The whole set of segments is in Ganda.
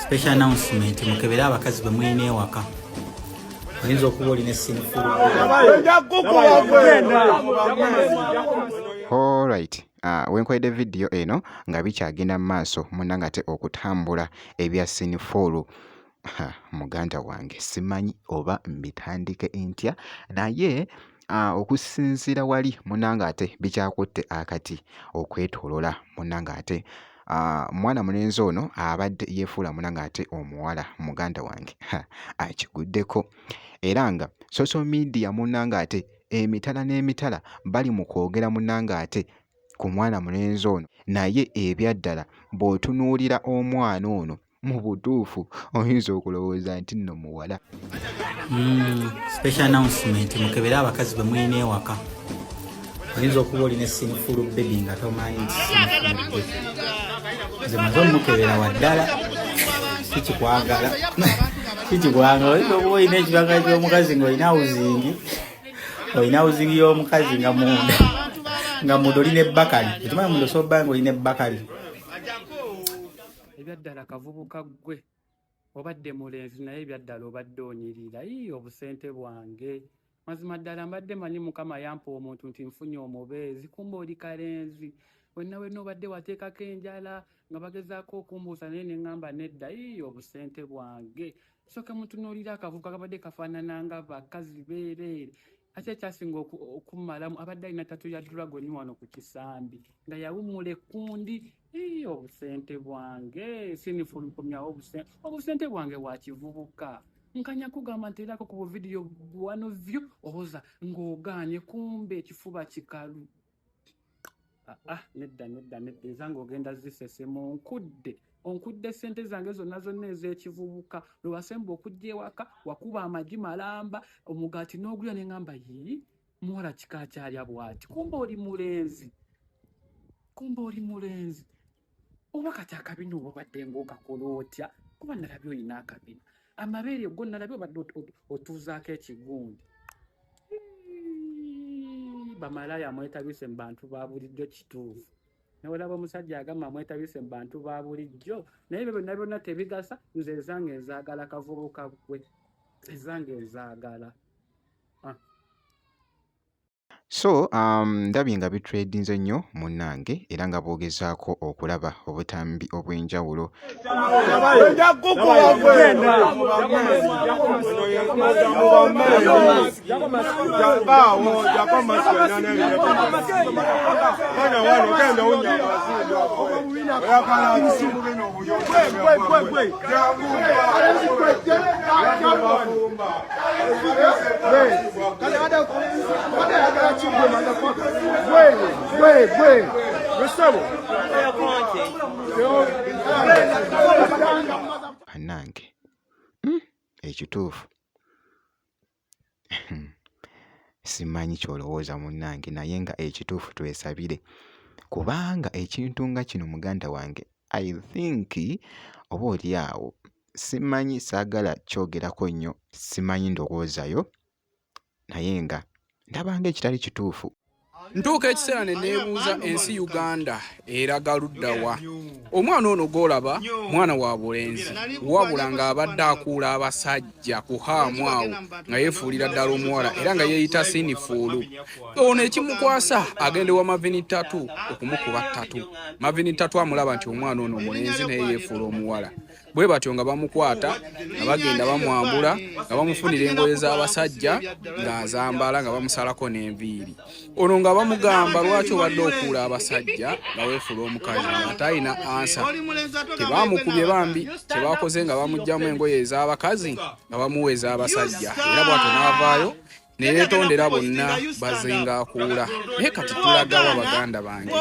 Special announcement mukebera abakazi bamwine ewaka. Oyinza okuba olina essinifulu. Alright. Wenkwede video eno nga bikyagenda mu maaso munnanga ate okutambula ebya sinifulu. Muganda wange simanyi oba mbitandike ntya naye okusinziira wali munnanga ate bikyakutte akati okwetolola munnanga ate mwana mulenzi ono abadde yeefuula munnanga ate omuwala muganda wange akiguddeko era nga social media munnanga ate emitala n'emitala bali mu kwogera munnanga ate ku mwana mulenzi ono naye ebyaddala bw'otunuulira omwana ono mu butuufu oyinza okulowooza nti nno muwala. Special announcement mukebera abakazi bamwine ewaka. Oyinza okuba olina essinifulu baby nga tomanyi nti sinifulu. Nze maze omukebera waddala kikikwagala. Kikikwagala oyinza okuba olina ekibanga ky'omukazi ng'olina awuzingi y'omukazi nga munda. Nga munda olina ebbakali. Ekimanyi munda osobola nga olina ebbakali. Ebyaddala kavubuka ggwe obadde mulenzi naye ebyaddala obadde onyirira obusente bwange mazima ddala mbadde manyi mukama yampa omuntu nti nfunye omubeezi kumba oli kalenzi wenna obadde wateekako enjala nga bagezaako okumbuusa naye neŋŋamba nedda obusente bwange soke mutunuulira akavubuka kabadde kafaanana nga bakazi beereere ate ekyasinga okummalamu abadde alina tatu ya dragoni wano ku kisambi nga yawummula ekkundi obusente bwange sinifulukomyawo obusente bwange wakivubuka nkanya kugamba nti erako ku buvidiyo one view oboza ng'ogaanye kumbe ekifuba kikalu. Nedda ezange ogenda zisesemu onkudde sente zange zonna ez'ekivubuka lwe wasemba okujja ewaka wakuba amagi malamba omugaati n'ogulya neŋŋamba muwala kika kyalya bw'ati kumba oli mulenzi oba kati akabina oba obadde ng'okakola otya kuba nalabye olina akabina amabeere go nalabye obadde otuuzaako ekigundi. Bamalaya mwetabise mu bantu ba bulijjo kituufu naye olaba omusajja agamba mwetabise mu bantu ba bulijjo naye ebyo byonna byonna tebigasa nze ezange ezaagala kavubuka gwe ezange ezaagala. So ndabye nga bitredinze nnyo munnange era nga boogezaako okulaba obutambi obw'enjawulo. Anange ekituufu simanyi kyolowooza munnange naye nga ekituufu twesabire kubanga ekintu nga kino muganda wange I think oba oli awo simanyi saagala kyogerako nnyo simanyi ndowoozayo naye nga ndabanga ekitali kituufu. Ntuuka ekiseera ne neebuuza ensi Uganda eraga luddawa. Omwana ono gw'olaba mwana wa bulenzi wabula ng'abadde akuula abasajja ku haamu awo nga yeefuulira ddala omuwala era nga yeeyita sinifuulu. Ono ekimukwasa agenda ewa Mavini Tattoo okumukuba ttatu. Mavini Tattoo amulaba nti omwana ono mulenzi naye yeefuula omuwala. Bwe batyo nga bamukwata nga bagenda bamwambula nga bamufunira engoye z'abasajja ng'azambala nga bamusalako n'enviiri. Ono nga bamugamba lwaki obadde okuula abasajja nga weefuula omukazi ate alina ansa. Tebaamukubye bambi kyebakoze nga bamuggyamu engoye ez'abakazi nga bamuweeza abasajja era bw'atyo n'avaayo ne yeetondera bonna bazinga akuula. Naye kati tulagawa baganda bange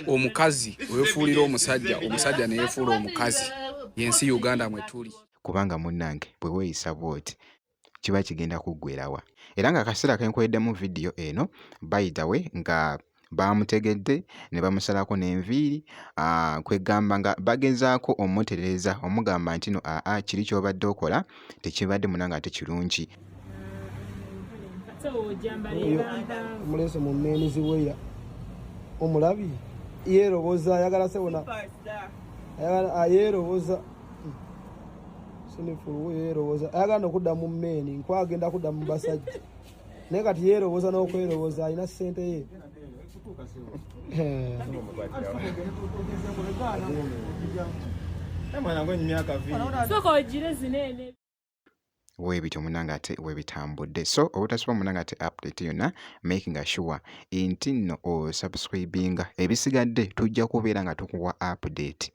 omukazi weefuulira omusajja omusajja ne yeefuula omukazi yensi Uganda mwe tuli kubanga munnange bwe weeyisa bw'oti kiba kigenda kuggwerawa era nga akaseera kenkweddemu vidiyo eno by the way nga bamutegedde ne bamusalako n'enviiri kwegamba nga bagezaako omutereeza omugamba nti no kiri ky'obadde okola tekibadde munnange ate kirungi. Omulese mu mmeenizi weya omulabi yeeroboza ayagala sebona yeeroboza sinifulu yeerowooza ayagala okudda mu mmeeni nkwagenda kudda mu basajja naye kati yeerowooza n'okwerowooza alina ssente ye weebityo munanga ate weebitambudde so obutasiba munanga ate update yonna making sure nti nno osubscribinga ebisigadde tujja kubeera nga tukuwa update